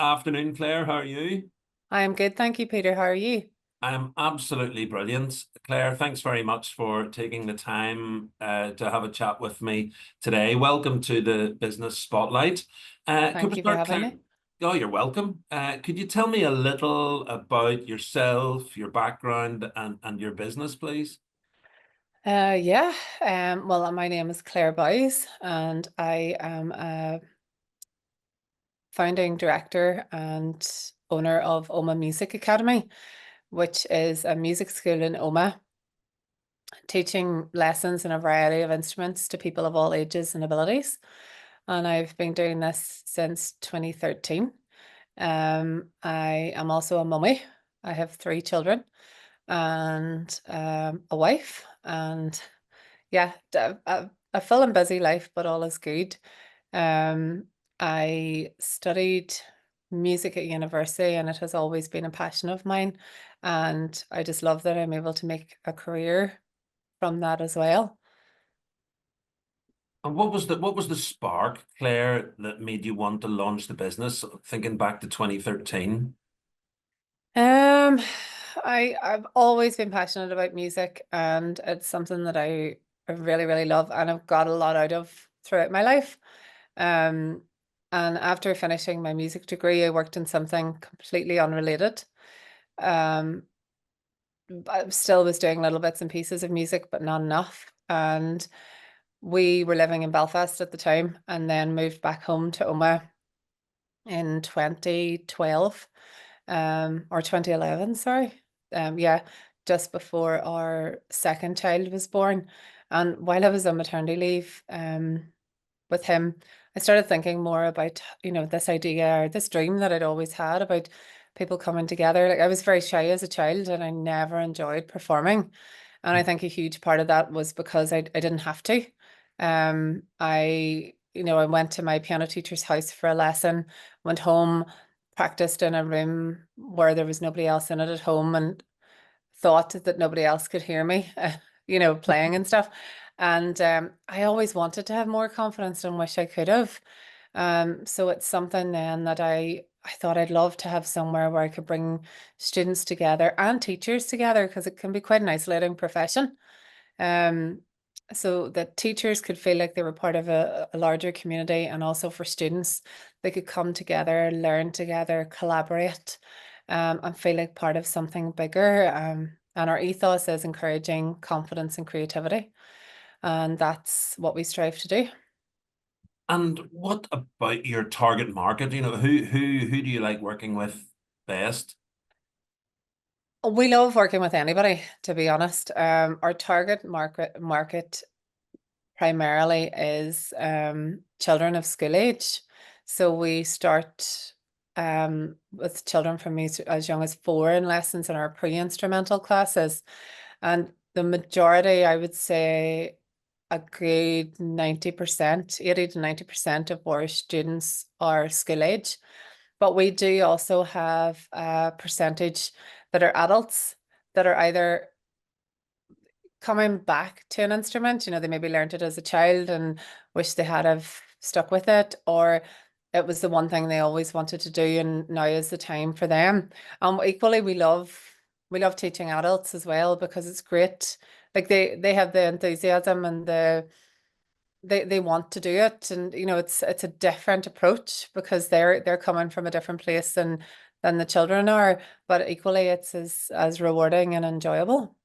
Afternoon, Claire. How are you? I am good, thank you, Peter. How are you? I'm absolutely brilliant. Claire, thanks very much for taking the time to have a chat with me today. Welcome to the Business Spotlight. Could we Thank you for start, having Claire? me. Oh, you're welcome. Could you tell me a little about yourself, your background, and your business, please? Yeah. Well, my name is Claire Boyes, and I am a founding director and owner of Omagh Music Academy, which is a music school in Omagh, teaching lessons in a variety of instruments to people of all ages and abilities. And I've been doing this since 2013. I am also a mummy. I have three children and a wife, and yeah, a full and busy life, but all is good. Um, I studied music at university, and it has always been a passion of mine. And I just love that I'm able to make a career from that as well. And what was the spark, Claire, that made you want to launch the business, thinking back to 2013? Um, I've always been passionate about music, and it's something that I really, really love, and I've got a lot out of throughout my life. Um, and after finishing my music degree, I worked in something completely unrelated. Um, I still was doing little bits and pieces of music, but not enough. And we were living in Belfast at the time, and then moved back home to Omagh in 2012, or 2011, sorry. Yeah, just before our second child was born. And while I was on maternity leave, with him, I started thinking more about, this idea or this dream that I'd always had about people coming together. Like, I was very shy as a child and I never enjoyed performing. And I think a huge part of that was because I didn't have to. I went to my piano teacher's house for a lesson, went home, practiced in a room where there was nobody else in it at home, and thought that nobody else could hear me, playing and stuff. And I always wanted to have more confidence and wish I could have. So it's something then that I thought I'd love to have somewhere where I could bring students together and teachers together, because it can be quite an isolating profession. Um, so that teachers could feel like they were part of a larger community, and also for students, they could come together, learn together, collaborate, and feel like part of something bigger. And our ethos is encouraging confidence and creativity, and that's what we strive to do. And what about your target market? Who do you like working with best? We love working with anybody, to be honest. Our target market primarily is children of school age. So we start with children from as young as 4 in lessons in our pre-instrumental classes. And the majority, I would say, a good 90%, 80 to 90% of our students are school age. But we do also have a percentage that are adults that are either coming back to an instrument. They maybe learned it as a child and wish they had have stuck with it, or it was the one thing they always wanted to do and now is the time for them. Equally, we love teaching adults as well, because it's great. Like, they have the enthusiasm and they want to do it, and it's a different approach because they're coming from a different place than the children are, but equally it's as rewarding and enjoyable.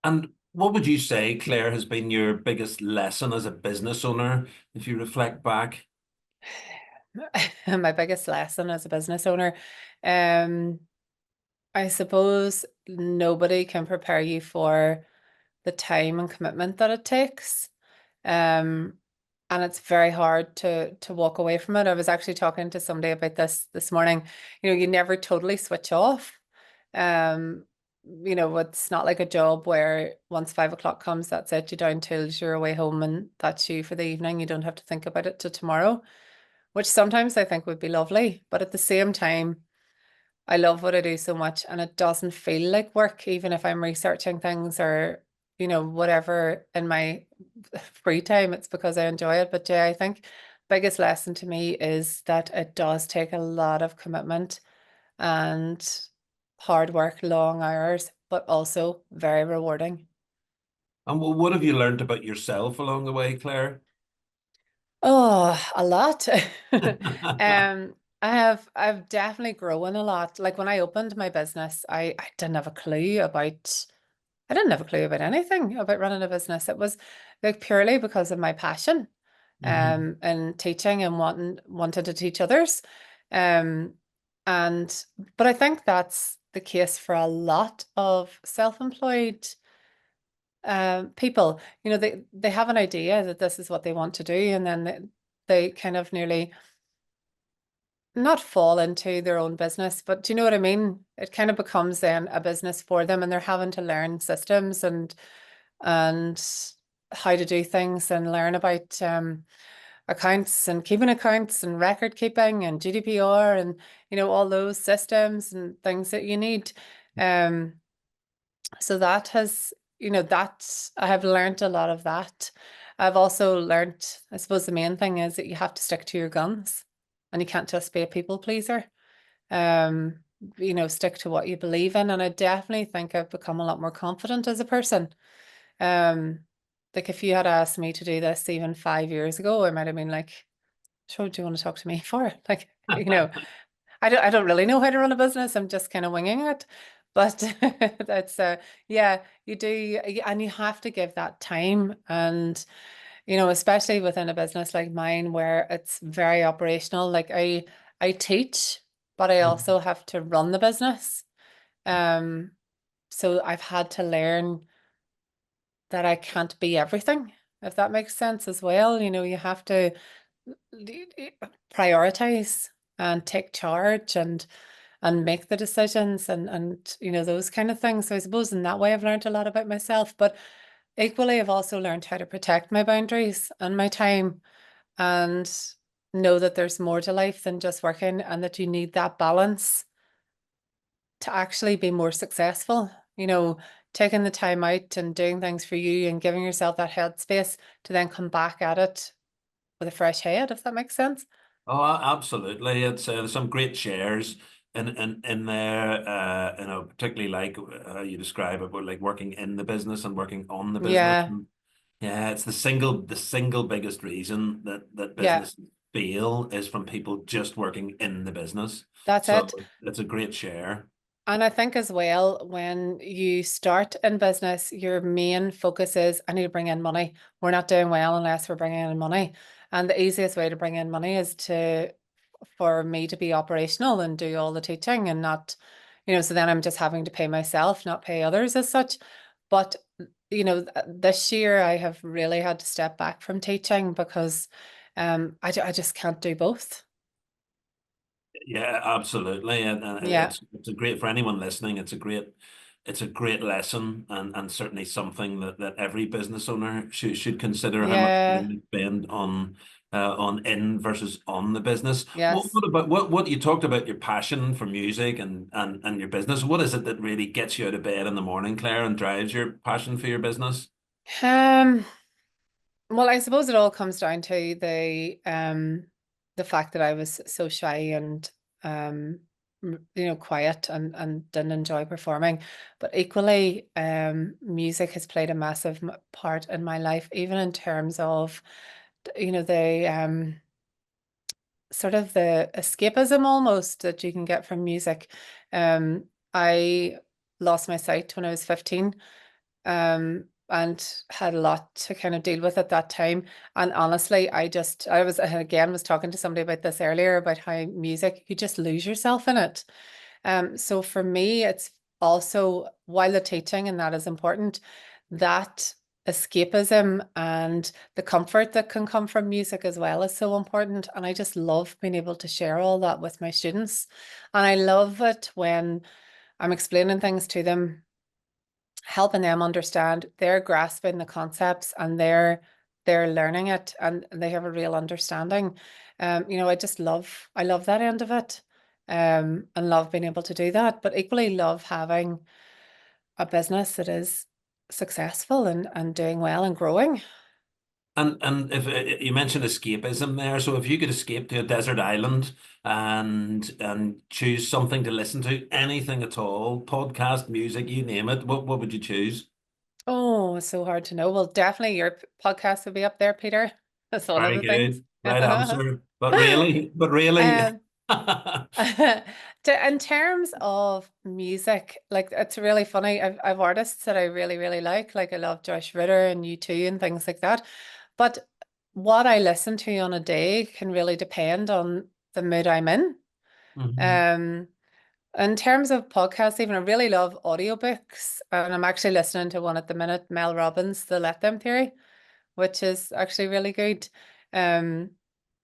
And what would you say, Claire, has been your biggest lesson as a business owner, if you reflect back? My biggest lesson as a business owner, um, I suppose nobody can prepare you for the time and commitment that it takes. Um, and it's very hard to walk away from it. I was actually talking to somebody about this morning. You never totally switch off. Um, it's not like a job where once 5 o'clock comes, that's it, you're down tools, you're away home, and that's you for the evening. You don't have to think about it till tomorrow, which sometimes I think would be lovely. But at the same time, I love what I do so much, and it doesn't feel like work, even if I'm researching things or, whatever in my free time. It's because I enjoy it. But yeah, I think biggest lesson to me is that it does take a lot of commitment and hard work, long hours, but also very rewarding. And what have you learned about yourself along the way, Claire? Oh, a lot. I've definitely grown a lot. Like when I opened my business, I didn't have a clue about I didn't have a clue about anything about running a business. It was like purely because of my passion Mhm. and teaching and wanted to teach others. Um and but I think that's the case for a lot of self-employed people. You know, they have an idea that this is what they want to do, and then they kind of nearly not fall into their own business, but do you know what I mean? It kind of becomes then a business for them, and they're having to learn systems and how to do things and learn about accounts and keeping accounts and record keeping and GDPR and all those systems and things that you need. Um, so that has, that I have learned a lot of that. I've also learned, I suppose the main thing is that you have to stick to your guns and you can't just be a people pleaser. Um, stick to what you believe in. And I definitely think I've become a lot more confident as a person. Um, like if you had asked me to do this even 5 years ago, I might have been like, sure, what do you want to talk to me for? Like, I don't really know how to run a business. I'm just kind of winging it. But that's yeah, you do, and you have to give that time. And especially within a business like mine where it's very operational. Like I teach, but I also have to run the business. Um, so I've had to learn that I can't be everything, if that makes sense as well. You have to prioritize and take charge and make the decisions and those kind of things. So I suppose in that way I've learned a lot about myself, but equally I've also learned how to protect my boundaries and my time and know that there's more to life than just working and that you need that balance to actually be more successful. Taking the time out and doing things for you and giving yourself that headspace to then come back at it with a fresh head, if that makes sense. Oh, absolutely. It's there's some great shares in there. Particularly like how you describe it, but like working in the business and working on the business. Yeah, And yeah, it's the single biggest reason that yeah, businesses fail is from people just working in the business. that's So it. it's a great share. And I think as well, when you start in business, your main focus is, I need to bring in money. We're not doing well unless we're bringing in money. And the easiest way to bring in money is for me to be operational and do all the teaching and not, so then I'm just having to pay myself, not pay others as such. But, this year I have really had to step back from teaching because I just can't do both. Yeah, absolutely, and Yeah, it's a great for anyone listening. It's a great lesson, and certainly something that every business owner should consider how much yeah, time they spend on in versus on the business. What, yes. what about what you talked about your passion for music and your business? What is it that really gets you out of bed in the morning, Claire, and drives your passion for your business? Um, Well, I suppose it all comes down to the fact that I was so shy and quiet and didn't enjoy performing. But equally, music has played a massive part in my life, even in terms of the sort of the escapism almost that you can get from music. I lost my sight when I was 15 and had a lot to kind of deal with at that time. And honestly, I was talking to somebody about this earlier about how music, you just lose yourself in it. So for me, it's also while the teaching and that is important, that escapism and the comfort that can come from music as well is so important. And I just love being able to share all that with my students. And I love it when I'm explaining things to them, helping them understand, they're grasping the concepts and they're learning it and they have a real understanding. I love that end of it. And love being able to do that, but equally love having a business that is successful and doing well and growing. And if you mentioned escapism there, so if you could escape to a desert island and choose something to listen to, anything at all, podcast, music, you name it, what would you choose? Oh, it's so hard to know. Well, definitely your podcast will be up there, Peter. That's one of Very the things. good. Right answer. But really. Um, in terms of music, like it's really funny. I've artists that I really, really like I love Josh Ritter and U2 and things like that. But what I listen to on a day can really depend on the mood I'm in. Mhm. Um, in terms of podcasts, even I really love audiobooks, and I'm actually listening to one at the minute, Mel Robbins' The Let Them Theory, which is actually really good. Um,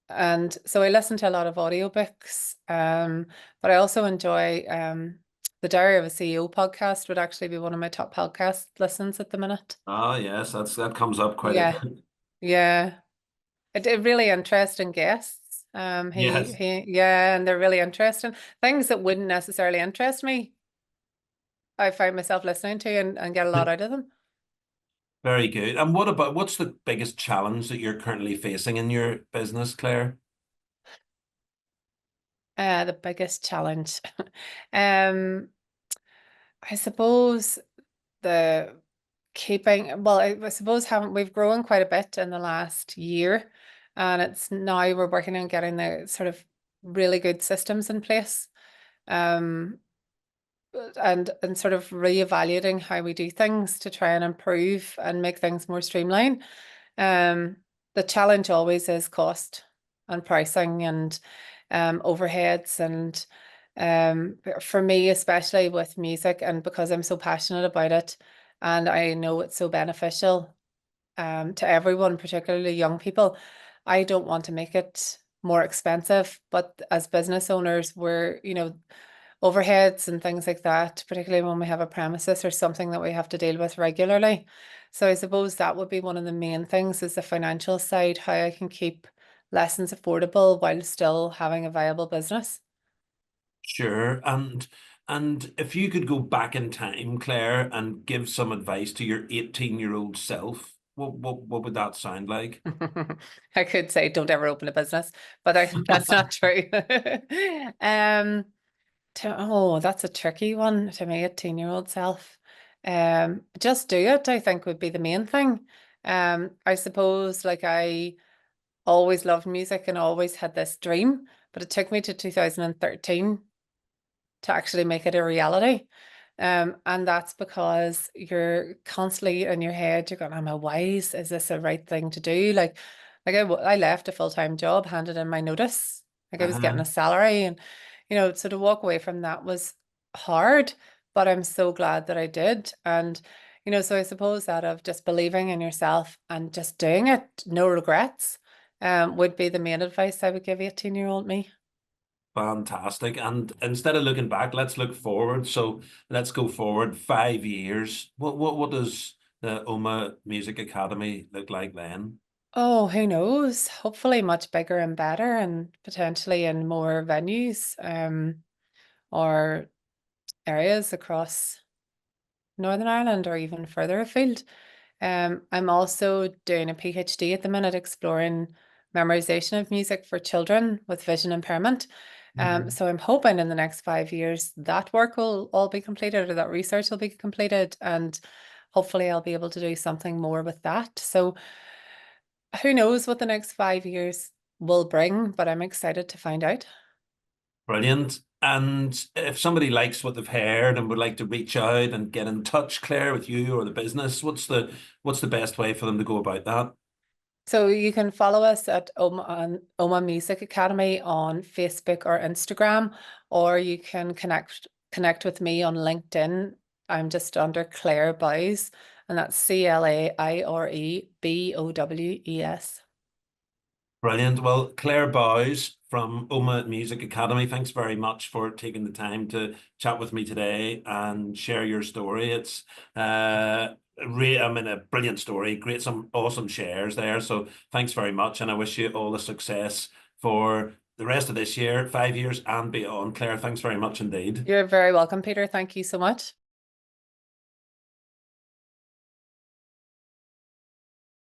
and so I listen to a lot of audiobooks, but I also enjoy the Diary of a CEO podcast would actually be one of my top podcast listens at the minute. Oh yes, that comes up quite a Yeah, bit. yeah. Really interesting guests. Yes. Yeah, and they're really interesting. Things that wouldn't necessarily interest me, I find myself listening to and get a lot out of them. Very good. And what's the biggest challenge that you're currently facing in your business, Claire? The biggest challenge. Um, I suppose the keeping, well, I suppose haven't we've grown quite a bit in the last year, and it's now we're working on getting the sort of really good systems in place. Um, and sort of reevaluating how we do things to try and improve and make things more streamlined. Um, the challenge always is cost and pricing and overheads and for me, especially with music, and because I'm so passionate about it and I know it's so beneficial to everyone, particularly young people, I don't want to make it more expensive. But as business owners, we're, overheads and things like that, particularly when we have a premises or something that we have to deal with regularly. So I suppose that would be one of the main things is the financial side, how I can keep lessons affordable while still having a viable business. Sure. And if you could go back in time, Claire, and give some advice to your 18-year-old self, what would that sound like? I could say don't ever open a business, but that's not true. Um, oh, that's a tricky one to my 18-year-old self. Just do it, I think would be the main thing. I suppose like I always loved music and always had this dream, but it took me to 2013 to actually make it a reality. And that's because you're constantly in your head, you're going, am I wise? Is this the right thing to do? I left a full-time job, handed in my notice, like I was getting Uh-huh. a salary and, so to walk away from that was hard, but I'm so glad that I did. And, so I suppose that of just believing in yourself and just doing it, no regrets, would be the main advice I would give 18-year-old me. Fantastic. And instead of looking back, let's look forward. So let's go forward 5 years. What does the Omagh Music Academy look like then? Oh, who knows? Hopefully much bigger and better and potentially in more venues or areas across Northern Ireland or even further afield. I'm also doing a PhD at the minute exploring memorisation of music for children with vision impairment. Mhm. So I'm hoping in the next 5 years that work will all be completed or that research will be completed and hopefully I'll be able to do something more with that. So who knows what the next 5 years will bring, but I'm excited to find out. Brilliant. And if somebody likes what they've heard and would like to reach out and get in touch, Claire, with you or the business, what's the best way for them to go about that? So you can follow us at Omagh Music Academy on Facebook or Instagram, or you can connect with me on LinkedIn. I'm just under Claire Bows, and that's ClaireBowes. Brilliant. Well, Claire Bowes from Omagh Music Academy, thanks very much for taking the time to chat with me today and share your story. It's I mean, a brilliant story, great, some awesome shares there. So thanks very much, and I wish you all the success for the rest of this year, 5 years and beyond. Claire, thanks very much indeed. You're very welcome, Peter. Thank you so much.